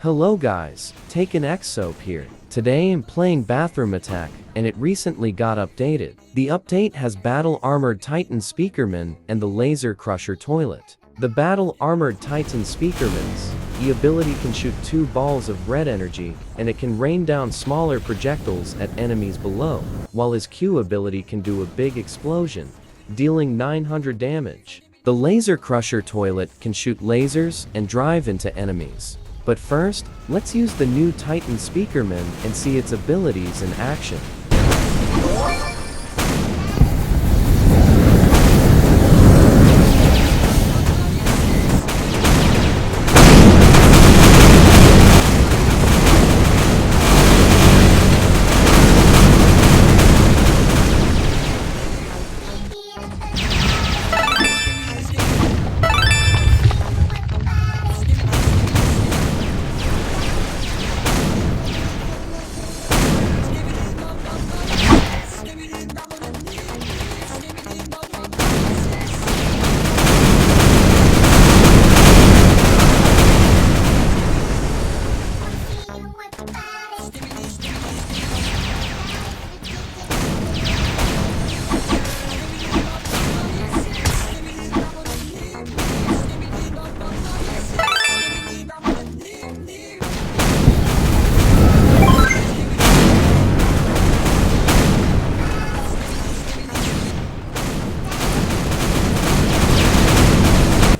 Hello guys, Takenxsoap here. Today I'm playing Bathroom Attack, and it recently got updated. The update has Battle Armored Titan Speakerman and the Laser Crusher Toilet. The Battle Armored Titan Speakerman's ability can shoot 2 balls of red energy, and it can rain down smaller projectiles at enemies below, while his Q ability can do a big explosion, dealing 900 damage. The Laser Crusher Toilet can shoot lasers and drive into enemies. But first, let's use the new Titan Speakerman and see its abilities in action.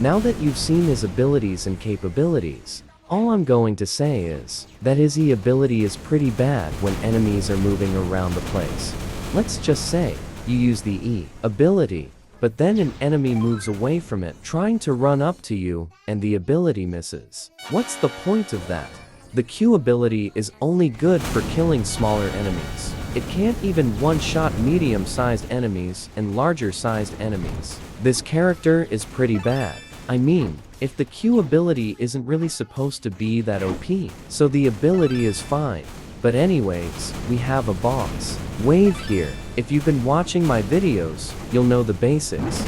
Now that you've seen his abilities and capabilities, all I'm going to say is that his E ability is pretty bad when enemies are moving around the place. Let's just say you use the E ability, but then an enemy moves away from it trying to run up to you and the ability misses. What's the point of that? The Q ability is only good for killing smaller enemies. It can't even one-shot medium-sized enemies and larger-sized enemies. This character is pretty bad. I mean, if the Q ability isn't really supposed to be that OP, so the ability is fine. But anyways, we have a boss wave here. If you've been watching my videos, you'll know the basics.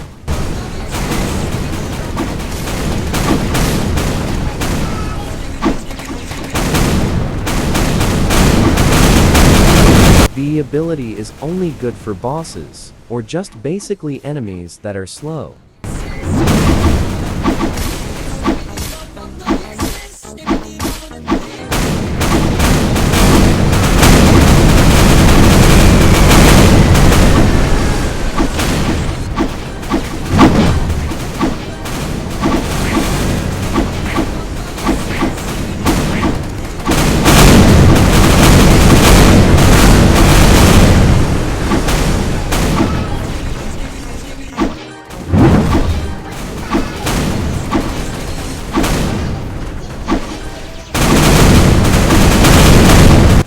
The ability is only good for bosses, or just basically enemies that are slow.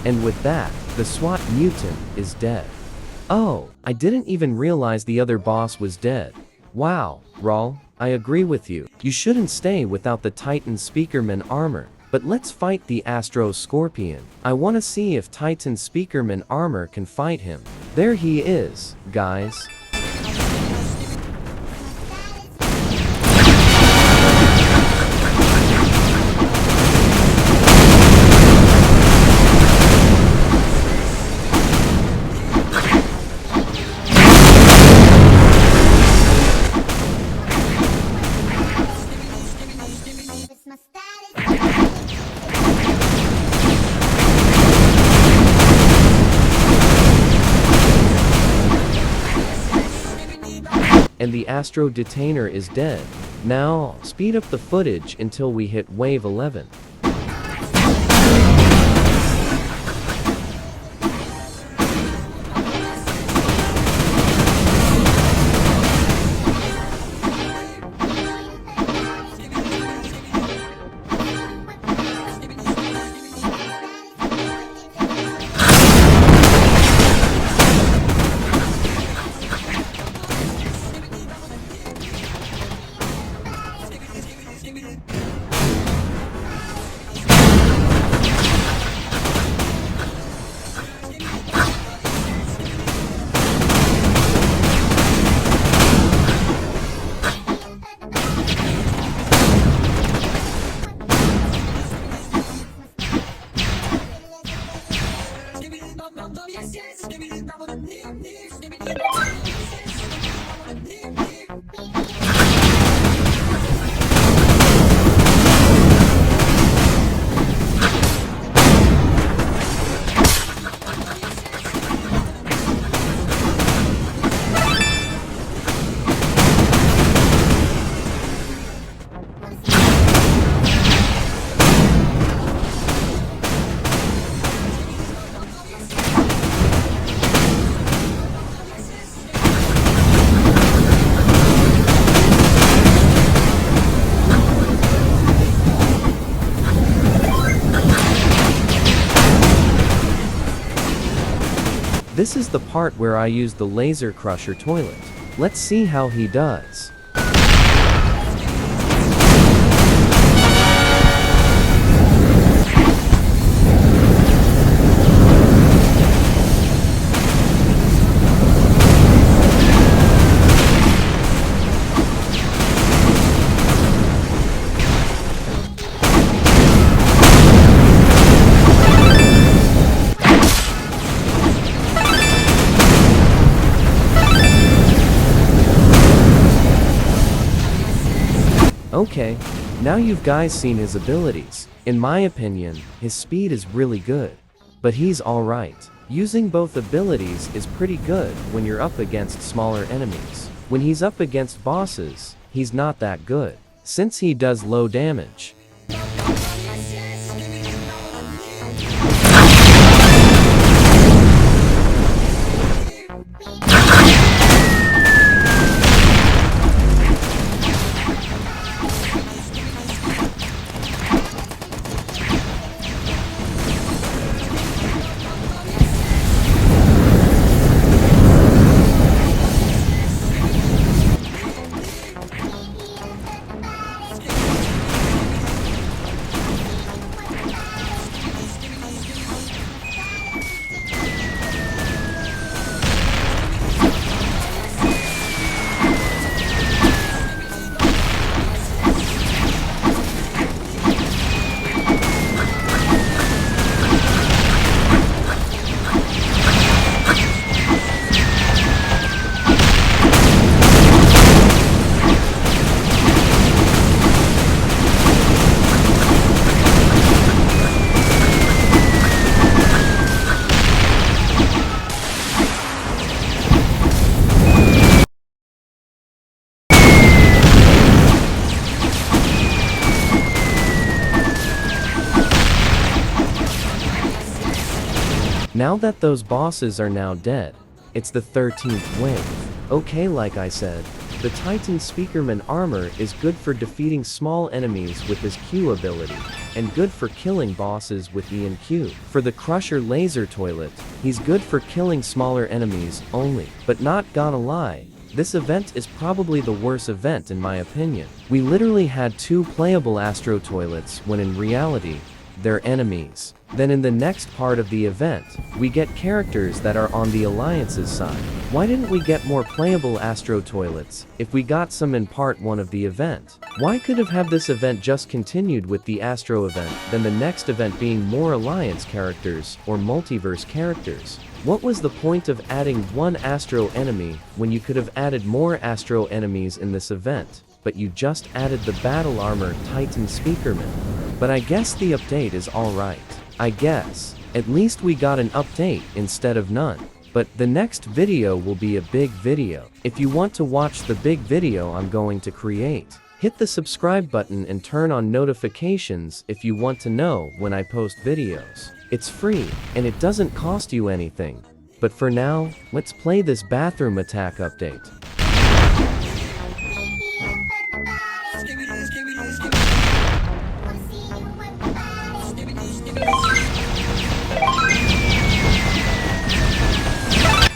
And with that, the SWAT mutant is dead. Oh, I didn't even realize the other boss was dead. Wow, Raul, I agree with you. You shouldn't stay without the Titan Speakerman armor. But let's fight the Astro Scorpion. I want to see if Titan Speakerman armor can fight him. There he is, guys. And the Astro Detainer is dead. Now, speed up the footage until we hit wave 11. This is the part where I use the laser crusher toilet. Let's see how he does. Okay, now you've guys seen his abilities. In my opinion, his speed is really good. But he's alright. Using both abilities is pretty good when you're up against smaller enemies. When he's up against bosses, he's not that good, since he does low damage. Now that those bosses are now dead, it's the 13th wave. Okay, like I said, the Titan Speakerman armor is good for defeating small enemies with his Q ability, and good for killing bosses with E and Q. For the Crusher Laser Toilet, he's good for killing smaller enemies only. But not gonna lie, this event is probably the worst event in my opinion. We literally had 2 playable Astro Toilets when in reality, they're enemies. Then in the next part of the event, we get characters that are on the Alliance's side. Why didn't we get more playable Astro Toilets if we got some in part 1 of the event? Why could have this event just continued with the Astro event, then the next event being more Alliance characters or multiverse characters? What was the point of adding 1 Astro enemy when you could have added more Astro enemies in this event, but you just added the battle armor Titan Speakerman? But I guess the update is alright. I guess. At least we got an update instead of none. But the next video will be a big video. If you want to watch the big video I'm going to create, hit the subscribe button and turn on notifications if you want to know when I post videos. It's free, and it doesn't cost you anything. But for now, let's play this bathroom attack update.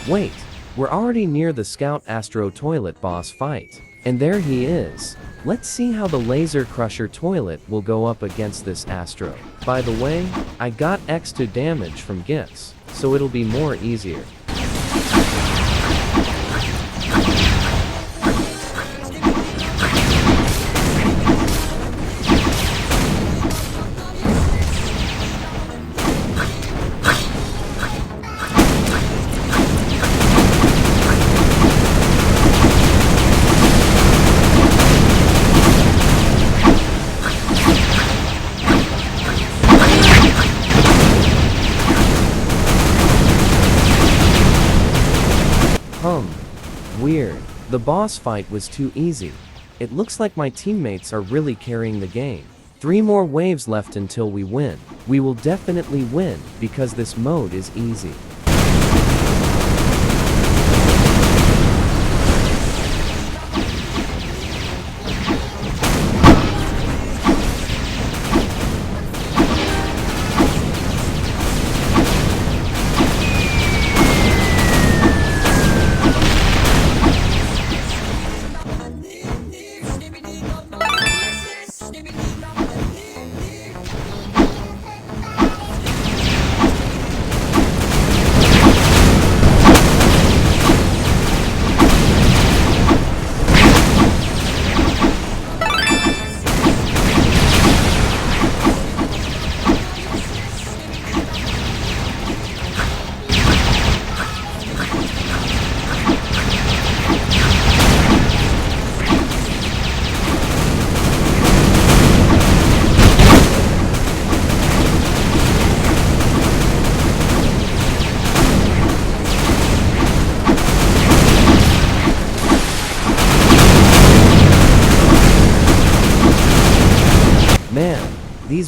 Wait, we're already near the Scout Astro Toilet boss fight. And there he is. Let's see how the Laser Crusher Toilet will go up against this Astro. By the way, I got extra damage from gifts, so it'll be more easier. Weird. The boss fight was too easy. It looks like my teammates are really carrying the game. 3 more waves left until we win. We will definitely win, because this mode is easy.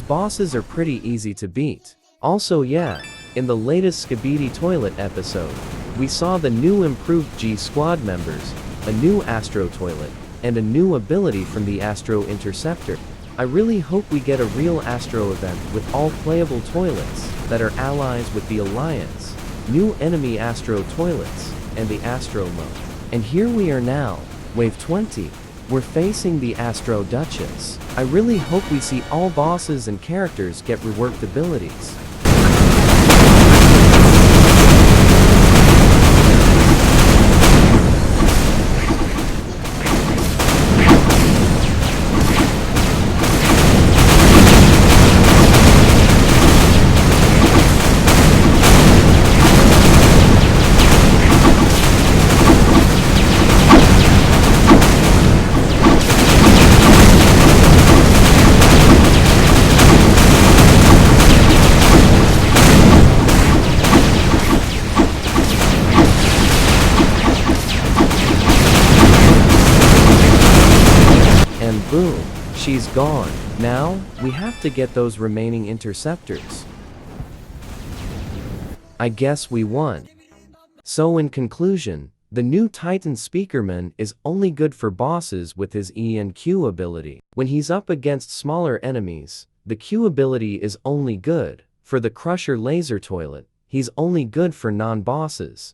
bosses are pretty easy to beat. Also yeah, in the latest Skibidi Toilet episode, we saw the new improved G Squad members, a new Astro Toilet, and a new ability from the Astro Interceptor. I really hope we get a real Astro event with all playable toilets that are allies with the Alliance, new enemy Astro Toilets, and the Astro mode. And here we are now, Wave 20. We're facing the Astro Duchess. I really hope we see all bosses and characters get reworked abilities. And boom, she's gone. Now, we have to get those remaining interceptors. I guess we won. So in conclusion, the new Titan Speakerman is only good for bosses with his E and Q ability. When he's up against smaller enemies, the Q ability is only good. For the Crusher Laser Toilet, he's only good for non-bosses.